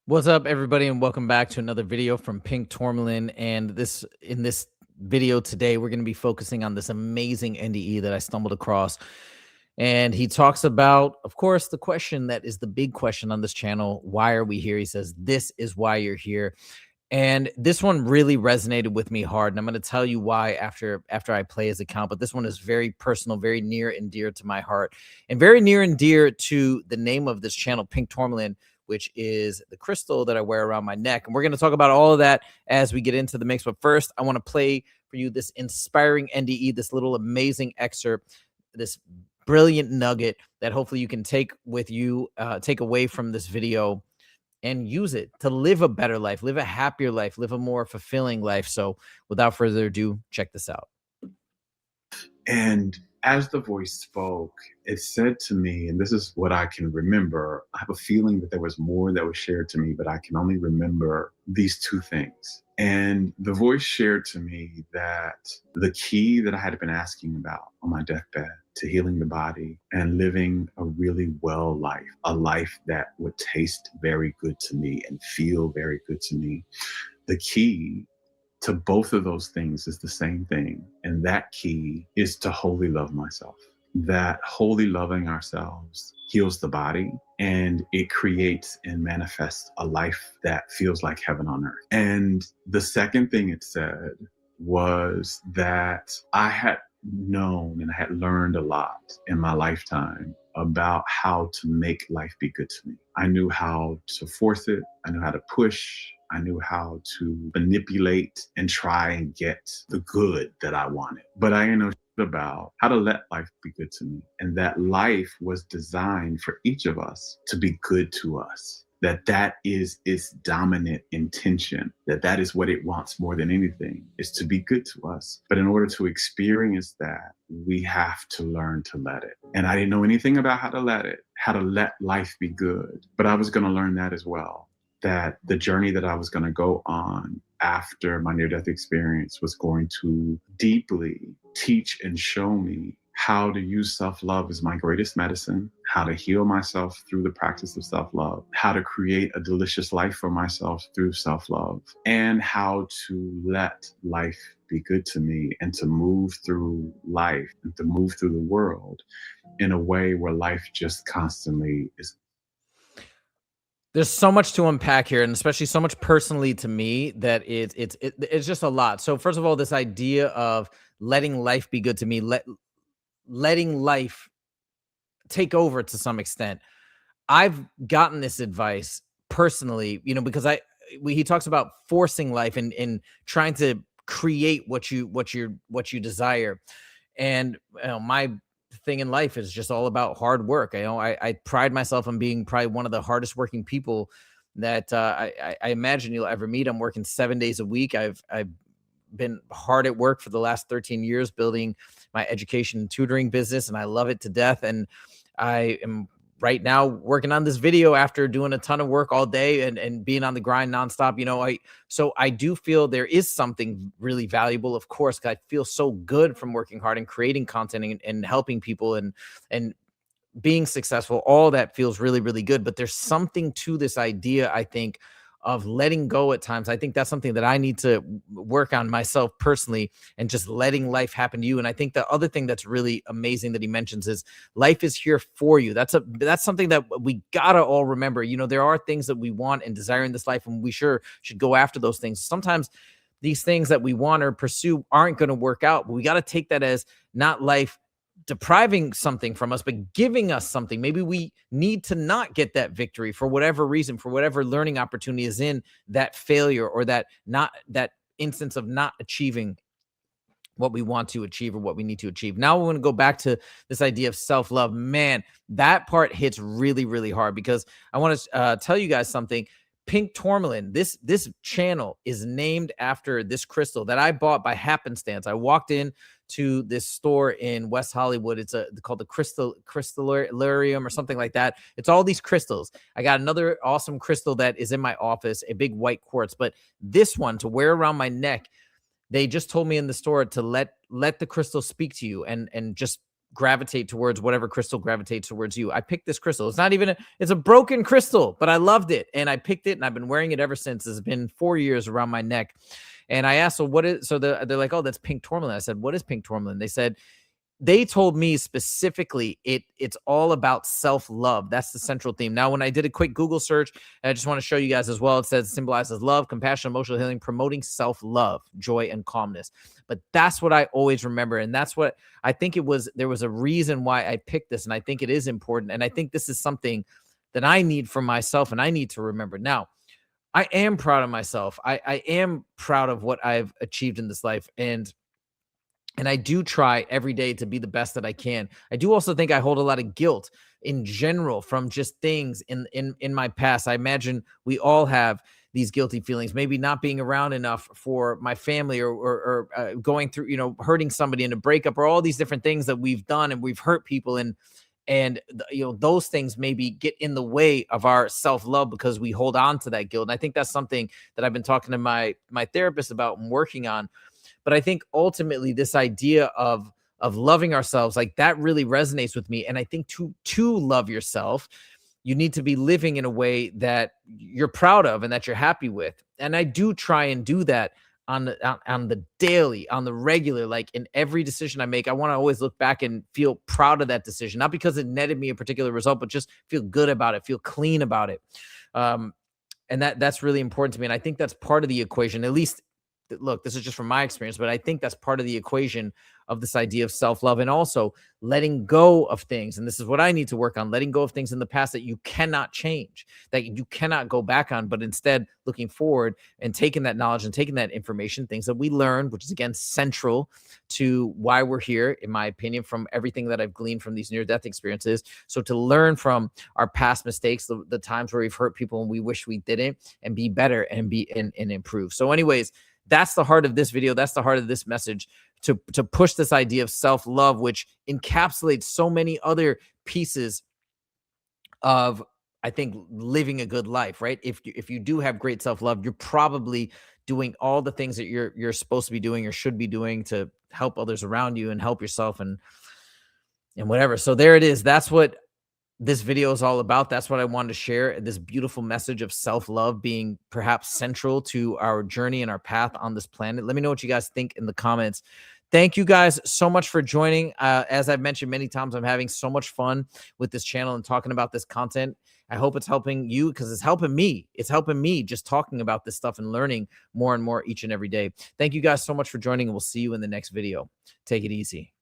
What's up, everybody, and welcome back to another video from Pink Tourmaline. And in this video today, we're going to be focusing on this amazing NDE that I stumbled across. And he talks about, of course, the question that is the big question on this channel: why are we here? He says, "This is why you're here." And this one really resonated with me hard, and I'm going to tell you why after I play his account. But this one is very personal, very near and dear to my heart, and very near and dear to the name of this channel, Pink Tourmaline, which is the crystal that I wear around my neck. And we're going to talk about all of that as we get into the mix. But first, I want to play for you this inspiring NDE, this little amazing excerpt, this brilliant nugget that hopefully you can take with you, take away from this video and use it to live a better life, live a happier life, live a more fulfilling life. So without further ado, check this out. And as the voice spoke, it said to me, and this is what I can remember. I have a feeling that there was more that was shared to me, but I can only remember these two things. And the voice shared to me that the key that I had been asking about on my deathbed to healing the body and living a really well life, a life that would taste very good to me and feel very good to me. The key to both of those things is the same thing. And that key is to wholly love myself. That wholly loving ourselves heals the body and it creates and manifests a life that feels like heaven on earth. And the second thing it said was that I had known and I had learned a lot in my lifetime about how to make life be good to me. I knew how to force it. I knew how to push. I knew how to manipulate and try and get the good that I wanted. But I didn't know about how to let life be good to me. And that life was designed for each of us to be good to us. That is its dominant intention, that is what it wants more than anything, is to be good to us. But in order to experience that, we have to learn to let it. And I didn't know anything about how to let life be good. But I was going to learn that as well, that the journey that I was going to go on after my near-death experience was going to deeply teach and show me how to use self-love as my greatest medicine, how to heal myself through the practice of self-love, how to create a delicious life for myself through self-love, and how to let life be good to me and to move through life and to move through the world in a way where life just constantly is. There's so much to unpack here, and especially so much personally to me that it's just a lot. So first of all, this idea of letting life be good to me, letting life take over to some extent. I've gotten this advice personally, because he talks about forcing life and trying to create what you desire. And my thing in life is just all about hard work. I pride myself on being probably one of the hardest working people that I imagine you'll ever meet. I'm working 7 days a week. I've been hard at work for the last 13 years building my education and tutoring business, and I love it to death. And I am right now working on this video after doing a ton of work all day and being on the grind nonstop. So I do feel there is something really valuable, of course, 'cause I feel so good from working hard and creating content and helping people and being successful. All that feels really, really good. But there's something to this idea, I think, of letting go at times. I think that's something that I need to work on myself personally, and just letting life happen to you. And I think the other thing that's really amazing that he mentions is life is here for you. That's something that we gotta all remember. There are things that we want and desire in this life, and we sure should go after those things. Sometimes these things that we want or pursue aren't going to work out, but we got to take that as not life depriving something from us, but giving us something. Maybe we need to not get that victory for whatever reason, for whatever learning opportunity is in that failure, or that instance of not achieving what we want to achieve or what we need to achieve. Now we're going to go back to this idea of self-love. Man, that part hits really, really hard, because I want to tell you guys something. Pink Tourmaline, this channel is named after this crystal that I bought by happenstance. I walked in to this store in West Hollywood. It's called the Crystallarium or something like that. It's all these crystals. I got another awesome crystal that is in my office, a big white quartz, but this one to wear around my neck, they just told me in the store to let the crystal speak to you and just gravitate towards whatever crystal gravitates towards you. I picked this crystal. It's not even it's a broken crystal, but I loved it and I picked it and I've been wearing it ever since. It's been 4 years around my neck. And I asked, so what is, so they're like, oh, that's pink tourmaline. I said, what is pink tourmaline? They said, they told me specifically it's all about self-love. That's the central theme. Now, when I did a quick Google search, and I just want to show you guys as well, it says symbolizes love, compassion, emotional healing, promoting self-love, joy, and calmness. But that's what I always remember. And that's what I think it was. There was a reason why I picked this. And I think it is important. And I think this is something that I need for myself and I need to remember. Now, I am proud of myself. I am proud of what I've achieved in this life. And I do try every day to be the best that I can. I do also think I hold a lot of guilt in general from just things in my past. I imagine we all have these guilty feelings, maybe not being around enough for my family or going through, hurting somebody in a breakup or all these different things that we've done and we've hurt people and those things maybe get in the way of our self-love because we hold on to that guilt. And I think that's something that I've been talking to my therapist about and working on. But I think ultimately this idea of loving ourselves, like that really resonates with me. And I think to love yourself, you need to be living in a way that you're proud of and that you're happy with. And I do try and do that on the daily, on the regular, like in every decision I make. I want to always look back and feel proud of that decision, not because it netted me a particular result, but just feel good about it, feel clean about it. And that's really important to me. And I think that's part of the equation, at least. Look, this is just from my experience, but I think that's part of the equation of this idea of self-love and also letting go of things. And this is what I need to work on, letting go of things in the past that you cannot change, that you cannot go back on, but instead looking forward and taking that knowledge and taking that information, things that we learned, which is again central to why we're here, in my opinion, from everything that I've gleaned from these near-death experiences. So to learn from our past mistakes, the times where we've hurt people and we wish we didn't, and be better and improve. So anyways, that's the heart of this video. That's the heart of this message, to push this idea of self-love, which encapsulates so many other pieces of, I think, living a good life, right? If you do have great self-love, you're probably doing all the things that you're supposed to be doing or should be doing to help others around you and help yourself and whatever. So there it is. That's what this video is all about. That's what I wanted to share, this beautiful message of self-love being perhaps central to our journey and our path on this planet. Let me know what you guys think in the comments. Thank you guys so much for joining. As I've mentioned many times, I'm having so much fun with this channel and talking about this content. I hope it's helping you because it's helping me. It's helping me just talking about this stuff and learning more and more each and every day. Thank you guys so much for joining, and we'll see you in the next video. Take it easy.